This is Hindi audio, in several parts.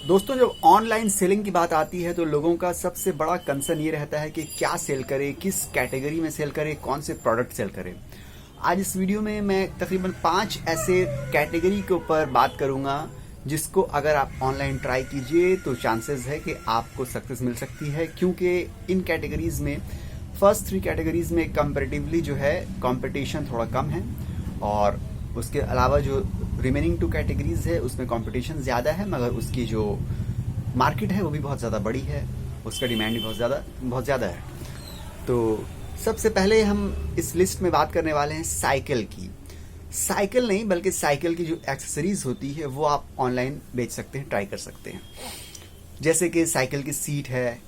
दोस्तों, जब ऑनलाइन सेलिंग की बात आती है तो लोगों का सबसे बड़ा कंसर्न ये रहता है कि क्या सेल करें, किस कैटेगरी में सेल करें, कौन से प्रोडक्ट सेल करें। आज इस वीडियो में मैं तकरीबन 5 ऐसे कैटेगरी के ऊपर बात करूंगा जिसको अगर आप ऑनलाइन ट्राई कीजिए तो चांसेस है कि आपको सक्सेस मिल सकती है, क्योंकि इन कैटेगरीज में फर्स्ट 3 कैटेगरीज में कंपैरेटिवली जो है कंपटीशन थोड़ा कम है, और उसके अलावा जो रिमेनिंग 2 कैटेगरीज है उसमें कंपटीशन ज़्यादा है, मगर उसकी जो मार्केट है वो भी बहुत ज़्यादा बड़ी है, उसका डिमांड भी बहुत ज़्यादा है। तो सबसे पहले हम इस लिस्ट में बात करने वाले हैं साइकिल की। साइकिल नहीं बल्कि साइकिल की जो एक्सेसरीज होती है वो आप ऑनलाइन बेच सकते हैं, ट्राई कर सकते हैं। जैसे कि साइकिल की सीट है,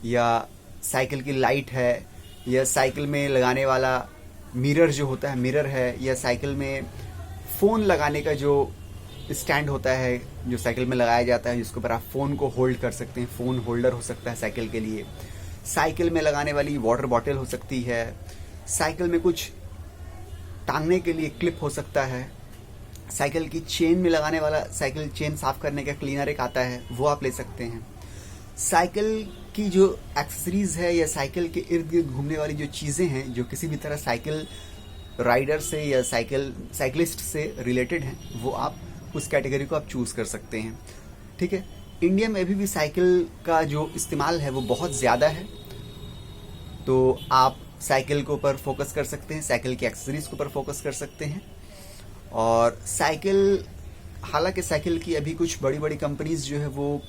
या साइकिल की लाइट है, या साइकिल में लगाने वाला मिरर जो होता है मिरर है, या साइकिल में फ़ोन लगाने का जो स्टैंड होता है जो साइकिल में लगाया जाता है, जिसके ऊपर आप फ़ोन को होल्ड कर सकते हैं, फ़ोन होल्डर हो सकता है साइकिल के लिए। साइकिल में लगाने वाली वाटर बॉटल हो सकती है, साइकिल में कुछ टांगने के लिए क्लिप हो सकता है, साइकिल की चेन में लगाने वाला साइकिल चेन साफ करने का क्लीनर एक आता है, वो आप ले सकते हैं। साइकिल की जो एक्सेसरीज है या साइकिल के इर्द गिर्द घूमने वाली जो चीज़ें हैं जो किसी भी तरह साइकिल राइडर से या साइकिलिस्ट से रिलेटेड हैं, वो आप उस कैटेगरी को आप चूज़ कर सकते हैं। ठीक है, इंडिया में अभी भी साइकिल का जो इस्तेमाल है वो बहुत ज़्यादा है, तो आप साइकिल के ऊपर फोकस कर सकते हैं, साइकिल की एक्सेसरीज के ऊपर फोकस कर सकते हैं। और साइकिल, हालांकि साइकिल की अभी कुछ बड़ी बड़ी कंपनीज जो है वो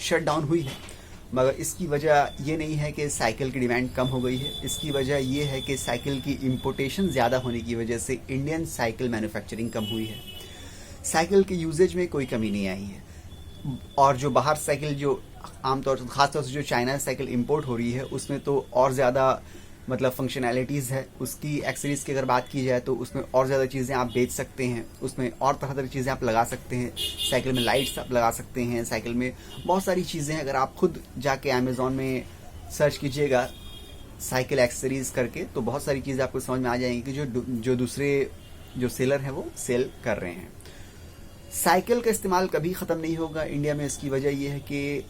शट डाउन हुई है, मगर इसकी वजह ये नहीं है कि साइकिल की डिमांड कम हो गई है। इसकी वजह ये है कि साइकिल की इम्पोर्टेशन ज़्यादा होने की वजह से इंडियन साइकिल मैन्युफैक्चरिंग कम हुई है। साइकिल के यूजेज में कोई कमी नहीं आई है, और जो बाहर साइकिल जो आमतौर से खासतौर से जो चाइना से साइकिल इंपोर्ट हो रही है उसमें तो और ज़्यादा मतलब फंक्शनैलिटीज़ है। उसकी एक्सेसरीज़ की अगर बात की जाए तो उसमें और ज़्यादा चीज़ें आप बेच सकते हैं, उसमें और तरह तरह की चीज़ें आप लगा सकते हैं। साइकिल में लाइट्स आप लगा सकते हैं, साइकिल में बहुत सारी चीज़ें हैं। अगर आप खुद जाके अमेज़ॉन में सर्च कीजिएगा साइकिल एक्सेसरीज़ करके तो बहुत सारी चीज़ें आपको समझ में आ जाएंगी कि जो दूसरे जो सेलर हैं वो सेल कर रहे हैं। साइकिल का इस्तेमाल कभी ख़त्म नहीं होगा इंडिया में। इसकी वजह यह है कि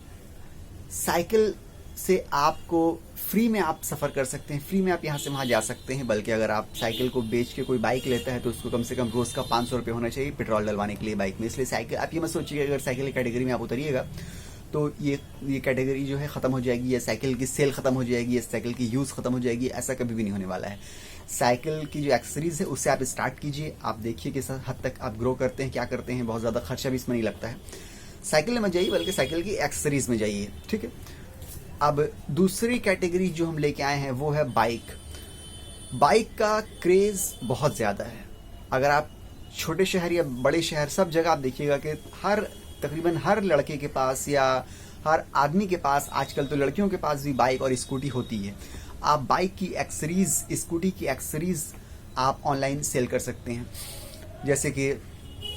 साइकिल से आपको फ्री में आप सफ़र कर सकते हैं, फ्री में आप यहाँ से वहाँ जा सकते हैं। बल्कि अगर आप साइकिल को बेच के कोई बाइक लेता है तो उसको कम से कम रोज़ का 500 रुपये होना चाहिए पेट्रोल डलवाने के लिए बाइक में। इसलिए साइकिल, आप ये मत सोचिए अगर साइकिल की कैटेगरी में आप उतरिएगा तो ये कैटेगरी जो है ख़त्म हो जाएगी, या साइकिल की सेल ख़त्म हो जाएगी, या साइकिल की यूज़ ख़त्म हो जाएगी। ऐसा कभी भी नहीं होने वाला है। साइकिल की जो एक्सेसरीज़ है उससे आप स्टार्ट कीजिए, आप देखिए किस हद तक आप ग्रो करते हैं, क्या करते हैं। बहुत ज़्यादा खर्चा भी इसमें नहीं लगता है। साइकिल में मत जाइए बल्कि साइकिल की एक्सेसरीज़ में जाइए। ठीक है, अब दूसरी कैटेगरी जो हम लेके आए हैं वो है बाइक। बाइक का क्रेज़ बहुत ज़्यादा है। अगर आप छोटे शहर या बड़े शहर सब जगह आप देखिएगा कि तकरीबन हर लड़के के पास या हर आदमी के पास, आजकल तो लड़कियों के पास भी बाइक और स्कूटी होती है। आप बाइक की एक्सेसरीज, स्कूटी की एक्सेसरीज आप ऑनलाइन सेल कर सकते हैं। जैसे कि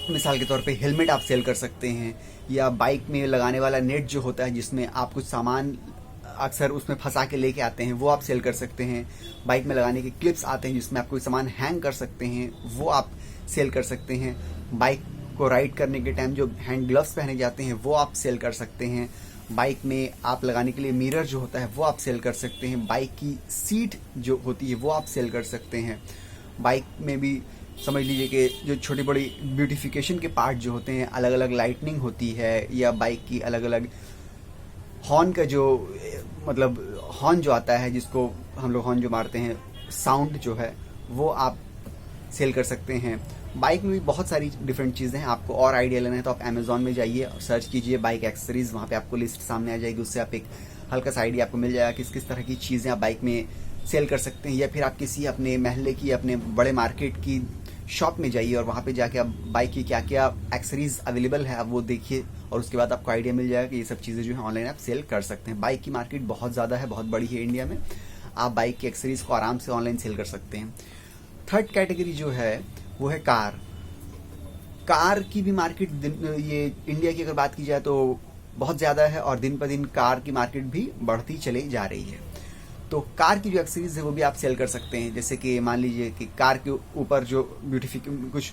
मिसाल के तौर पे हेलमेट आप सेल कर सकते हैं, या बाइक में लगाने वाला नेट जो होता है जिसमें आप कुछ सामान अक्सर उसमें फंसा के लेके आते हैं वो आप सेल कर सकते हैं। बाइक में लगाने के क्लिप्स आते हैं जिसमें आप कोई सामान हैंग कर सकते हैं, वो आप सेल कर सकते हैं। बाइक को राइड करने के टाइम जो हैंड ग्लव्स पहने जाते हैं वो आप सेल कर सकते हैं। बाइक में आप लगाने के लिए मिरर जो होता है वो आप सेल कर सकते हैं। बाइक की सीट जो होती है वो आप सेल कर सकते हैं। बाइक में भी समझ लीजिए कि जो छोटी बड़ी ब्यूटिफिकेशन के पार्ट जो होते हैं, अलग अलग लाइटनिंग होती है, या बाइक की अलग अलग हॉर्न का जो मतलब हॉर्न जो आता है, जिसको हम लोग हॉर्न जो मारते हैं, साउंड जो है वो आप सेल कर सकते हैं। बाइक में भी बहुत सारी डिफरेंट चीज़ें हैं। आपको और आइडिया लेना है तो आप अमेज़ॉन में जाइए और सर्च कीजिए बाइक एक्सेसरीज, वहाँ पे आपको लिस्ट सामने आ जाएगी। उससे आप एक हल्का सा आइडिया आपको मिल जाएगा किस किस तरह की चीज़ें आप बाइक में सेल कर सकते हैं। या फिर आप किसी अपने महल्ले की, अपने बड़े मार्केट की शॉप में जाइए और वहाँ पे जाके आप बाइक की क्या क्या एक्सेसरीज अवेलेबल है आप वो देखिए, और उसके बाद आपको आइडिया मिल जाएगा कि ये सब चीज़ें जो है ऑनलाइन आप सेल कर सकते हैं। बाइक की मार्केट बहुत ज़्यादा है, बहुत बड़ी है इंडिया में। आप बाइक की एक्सेसरीज को आराम से ऑनलाइन सेल कर सकते हैं। थर्ड कैटेगरी जो है वो है कार। कार की भी मार्केट ये इंडिया की अगर बात की जाए तो बहुत ज़्यादा है, और दिन पर दिन कार की मार्केट भी बढ़ती चली जा रही है। तो कार की जो एक्सेसरीज है वो भी आप सेल कर सकते हैं। जैसे कि मान लीजिए कि कार के ऊपर जो कुछ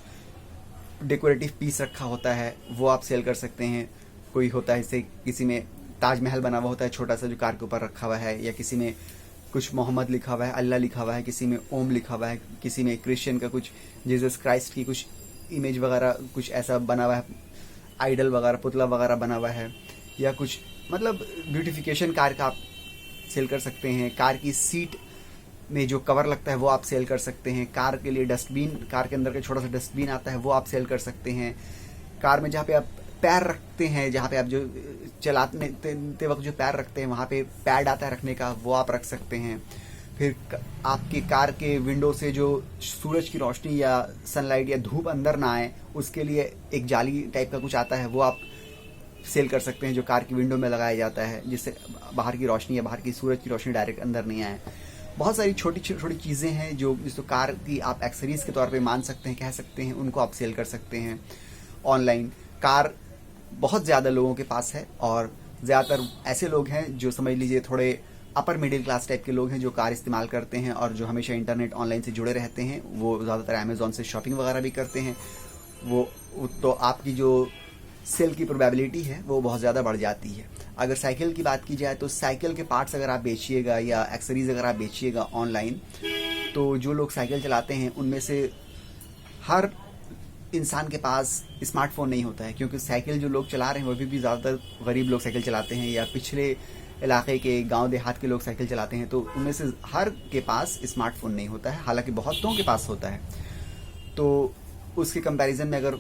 डेकोरेटिव पीस रखा होता है वो आप सेल कर सकते हैं। कोई होता है, जैसे किसी में ताजमहल बना हुआ होता है छोटा सा जो कार के ऊपर रखा हुआ है, या किसी में कुछ मोहम्मद लिखा हुआ है, अल्लाह लिखा हुआ है, किसी में ओम लिखा हुआ है, किसी में क्रिश्चियन का कुछ जीसस क्राइस्ट की कुछ इमेज वगैरह कुछ ऐसा बना हुआ है, आइडल वगैरह पुतला वगैरह बना हुआ है, या कुछ मतलब ब्यूटिफिकेशन कार का आप सेल कर सकते हैं। कार की सीट में जो कवर लगता है वो आप सेल कर सकते हैं। कार के लिए डस्टबिन, कार के अंदर का छोटा सा डस्टबिन आता है वो आप सेल कर सकते हैं। कार में जहाँ पे आप पैर रखते हैं, जहाँ पे आप जो चलाते वक्त जो पैर रखते हैं वहाँ पे पैड आता है रखने का, वो आप रख सकते हैं। फिर आपकी कार के विंडो से जो सूरज की रोशनी या सनलाइट या धूप अंदर ना आए उसके लिए एक जाली टाइप का कुछ आता है, वो आप सेल कर सकते हैं, जो कार की विंडो में लगाया जाता है जिससे बाहर की रोशनी या बाहर की सूरज की रोशनी डायरेक्ट अंदर नहीं आए। बहुत सारी छोटी छोटी चीज़ें हैं जो जिसको कार की आप एक्सेसरीज के तौर पे मान सकते हैं, कह सकते हैं, उनको आप सेल कर सकते हैं ऑनलाइन। कार बहुत ज़्यादा लोगों के पास है और ज़्यादातर ऐसे लोग हैं जो समझ लीजिए थोड़े अपर मिडिल क्लास टाइप के लोग हैं जो कार इस्तेमाल करते हैं और जो हमेशा इंटरनेट ऑनलाइन से जुड़े रहते हैं। वो ज़्यादातर अमेज़ॉन से शॉपिंग वगैरह भी करते हैं। वो तो आपकी जो सेल की प्रोबेबिलिटी है वो बहुत ज़्यादा बढ़ जाती है। अगर साइकिल की बात की जाए तो साइकिल के पार्ट्स अगर आप बेचिएगा या एक्सेसरीज अगर आप बेचिएगा ऑनलाइन, तो जो लोग साइकिल चलाते हैं उनमें से हर इंसान के पास स्मार्टफोन नहीं होता है, क्योंकि साइकिल जो लोग चला रहे हैं वो भी ज़्यादातर गरीब लोग साइकिल चलाते हैं या पिछले इलाके के गांव देहात के लोग साइकिल चलाते हैं, तो उनमें से हर के पास स्मार्टफोन नहीं होता है, हालांकि बहुतों के पास होता है। तो उसके कंपैरिजन में अगर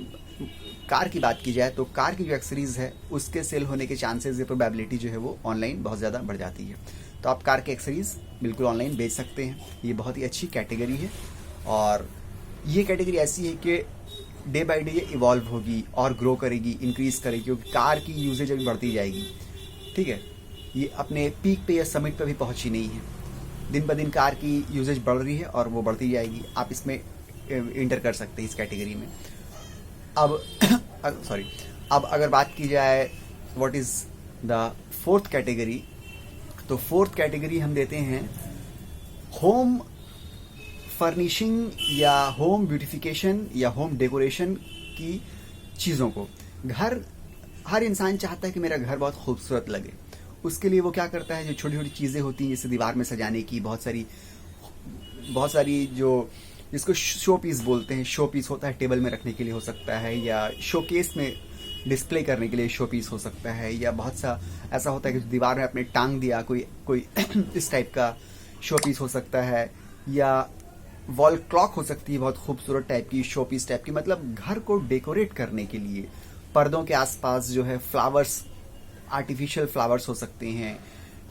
कार की बात की जाए तो कार की जो एक्सेसरीज है उसके सेल होने के चांसेस या प्रोबेबिलिटी जो है वो ऑनलाइन बहुत ज़्यादा बढ़ जाती है। तो आप कार के एक्सेसरीज बिल्कुल ऑनलाइन बेच सकते हैं। ये बहुत ही अच्छी कैटेगरी है और ये कैटेगरी ऐसी है कि डे बाई डे ये इवॉल्व होगी और ग्रो करेगी, इंक्रीज करेगी, क्योंकि कार की यूजेज अभी बढ़ती जाएगी। ठीक है, ये अपने पीक पे या समिट पे भी पहुंची नहीं है। दिन ब दिन कार की यूजेज बढ़ रही है और वो बढ़ती जाएगी। आप इसमें इंटर कर सकते हैं इस कैटेगरी में। अब अगर बात की जाए what is the fourth category, तो फोर्थ कैटेगरी हम देते हैं होम फर्निशिंग या होम ब्यूटिफिकेशन या होम डेकोरेशन की चीज़ों को। घर, हर इंसान चाहता है कि मेरा घर बहुत खूबसूरत लगे। उसके लिए वो क्या करता है, जो छोटी छोटी चीज़ें होती हैं जैसे दीवार में सजाने की, बहुत सारी जो जिसको शो पीस बोलते हैं, शो पीस होता है, टेबल में रखने के लिए हो सकता है या शोकेस में डिस्प्ले करने के लिए शो पीस हो सकता है, या बहुत सा ऐसा होता है कि दीवार में अपने टांग दिया कोई इस टाइप का शो पीस हो सकता है, या वॉल क्लॉक हो सकती है बहुत खूबसूरत टाइप की, शो पीस टाइप की। मतलब घर को डेकोरेट करने के लिए पर्दों के आसपास जो है फ्लावर्स, आर्टिफिशियल फ्लावर्स हो सकते हैं।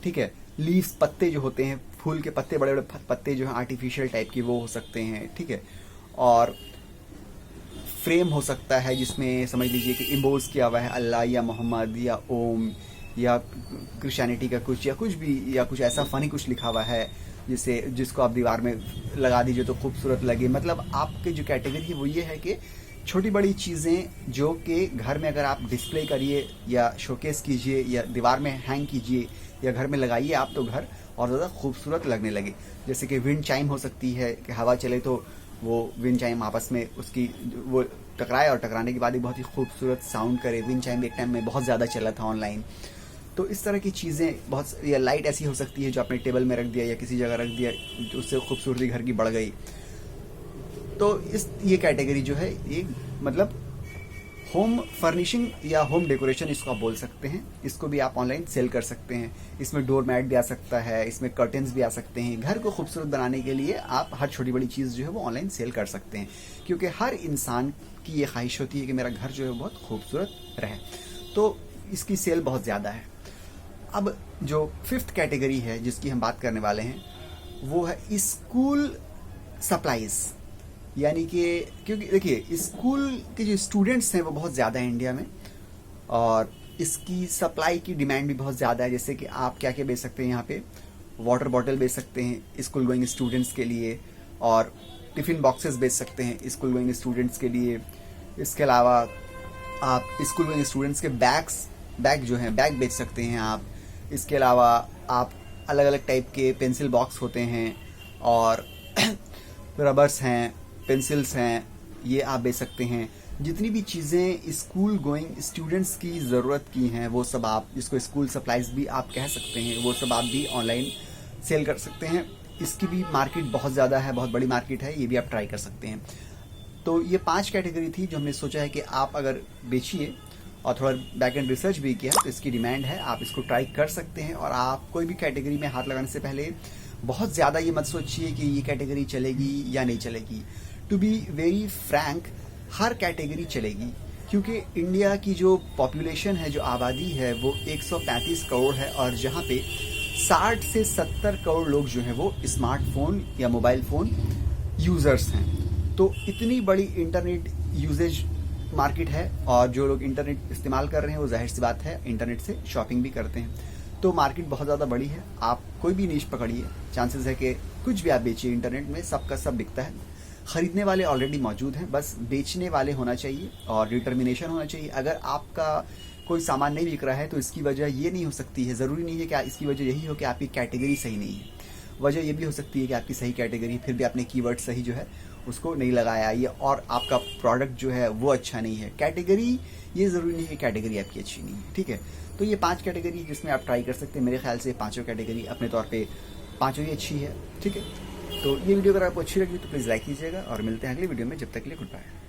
ठीक है, लीव्स, पत्ते जो होते हैं, फूल के पत्ते, बड़े बड़े पत्ते जो हैं आर्टिफिशियल टाइप की, वो हो सकते हैं। ठीक है, और फ्रेम हो सकता है जिसमें समझ लीजिए कि इम्बोज किया हुआ है अल्लाह या मोहम्मद या ओम या क्रिश्चियनिटी का कुछ या कुछ भी, या कुछ ऐसा फनी कुछ लिखा हुआ है जिसको आप दीवार में लगा दीजिए तो खूबसूरत लगे। मतलब आपके जो कैटेगरी है वो ये है कि छोटी बड़ी चीज़ें जो कि घर में अगर आप डिस्प्ले करिए या शोकेस कीजिए या दीवार में हैंग कीजिए या घर में लगाइए आप, तो घर और ज़्यादा खूबसूरत लगने लगे। जैसे कि विंड चाइम हो सकती है कि हवा चले तो वो विंड चाइम आपस में उसकी वो टकराए और टकराने के बाद एक बहुत ही खूबसूरत साउंड करे। विंड चाइम एक टाइम में बहुत ज़्यादा चला था ऑनलाइन। तो इस तरह की चीज़ें बहुत, या लाइट ऐसी हो सकती है जो आपने टेबल में रख दिया या किसी जगह रख दिया, उससे खूबसूरती घर की बढ़ गई। तो ये कैटेगरी जो है ये मतलब होम फर्निशिंग या होम डेकोरेशन इसको आप बोल सकते हैं। इसको भी आप ऑनलाइन सेल कर सकते हैं। इसमें डोर मैट भी आ सकता है, इसमें कर्टन्स भी आ सकते हैं। घर को खूबसूरत बनाने के लिए आप हर छोटी बड़ी चीज़ जो है वो ऑनलाइन सेल कर सकते हैं, क्योंकि हर इंसान की ये ख्वाहिश होती है कि मेरा घर जो है बहुत खूबसूरत रहे। तो इसकी सेल बहुत ज़्यादा है। अब जो फिफ्थ कैटेगरी है जिसकी हम बात करने वाले हैं वो है स्कूल सप्लाईज। यानी कि क्योंकि देखिए स्कूल के जो स्टूडेंट्स हैं वो बहुत ज़्यादा है इंडिया में, और इसकी सप्लाई की डिमांड भी बहुत ज़्यादा है। जैसे कि आप क्या क्या बेच सकते हैं यहाँ पे, वाटर बॉटल बेच सकते हैं स्कूल गोइंग स्टूडेंट्स के लिए, और टिफ़िन बॉक्सेस बेच सकते हैं स्कूल गोइंग स्टूडेंट्स के लिए। इसके अलावा आप स्कूल गोइंग स्टूडेंट्स के बैग जो हैं बैग बेच सकते हैं आप। इसके अलावा आप अलग अलग टाइप के पेंसिल बॉक्स होते हैं और रबर्स हैं, पेंसिल्स हैं, ये आप बेच सकते हैं। जितनी भी चीज़ें स्कूल गोइंग स्टूडेंट्स की ज़रूरत की हैं वो सब आप, जिसको स्कूल सप्लाइज भी आप कह सकते हैं, वो सब आप भी ऑनलाइन सेल कर सकते हैं। इसकी भी मार्केट बहुत ज़्यादा है, बहुत बड़ी मार्केट है, ये भी आप ट्राई कर सकते हैं। तो ये 5 कैटेगरी थी जो हमने सोचा है कि आप अगर बेचिए और थोड़ा बैक एंड रिसर्च भी किया तो इसकी डिमांड है, आप इसको ट्राई कर सकते हैं। और आप कोई भी कैटेगरी में हाथ लगाने से पहले बहुत ज़्यादा ये मत सोचिए कि ये कैटेगरी चलेगी या नहीं चलेगी। टू बी वेरी फ्रैंक, हर कैटेगरी चलेगी, क्योंकि इंडिया की जो पॉपुलेशन है, जो आबादी है, वो 135 करोड़ है और जहाँ पे 60 से 70 करोड़ लोग जो हैं वो स्मार्टफोन या मोबाइल फ़ोन यूज़र्स हैं। तो इतनी बड़ी इंटरनेट यूजेज मार्केट है और जो लोग इंटरनेट इस्तेमाल कर रहे हैं वो जाहिर सी बात है इंटरनेट से शॉपिंग भी करते हैं। तो मार्केट बहुत ज़्यादा बड़ी है। आप कोई भी नीश पकड़िए, चांसेस है कि कुछ भी आप बेचिए, इंटरनेट में सबका सब बिकता है। खरीदने वाले ऑलरेडी मौजूद हैं, बस बेचने वाले होना चाहिए और डिटर्मिनेशन होना चाहिए। अगर आपका कोई सामान नहीं बिक रहा है तो इसकी वजह ये नहीं हो सकती है, ज़रूरी नहीं है कि इसकी वजह यही हो कि आपकी कैटेगरी सही नहीं है। वजह ये भी हो सकती है कि आपकी सही कैटेगरी, फिर भी आपने कीवर्ड सही जो है उसको नहीं लगाया, ये और आपका प्रोडक्ट जो है वो अच्छा नहीं है। कैटेगरी, ये ज़रूरी नहीं है कि कैटेगरी आपकी अच्छी नहीं है, ठीक है। तो ये 5 कैटेगरी जिसमें आप ट्राई कर सकते हैं। मेरे ख्याल से पाँचों कैटेगरी अपने तौर पे पाँचों ही अच्छी है, ठीक है। तो ये वीडियो अगर आपको अच्छी लगी तो प्लीज़ लाइक कीजिएगा और मिलते हैं अगली वीडियो में। जब तक के लिए गुड बाय।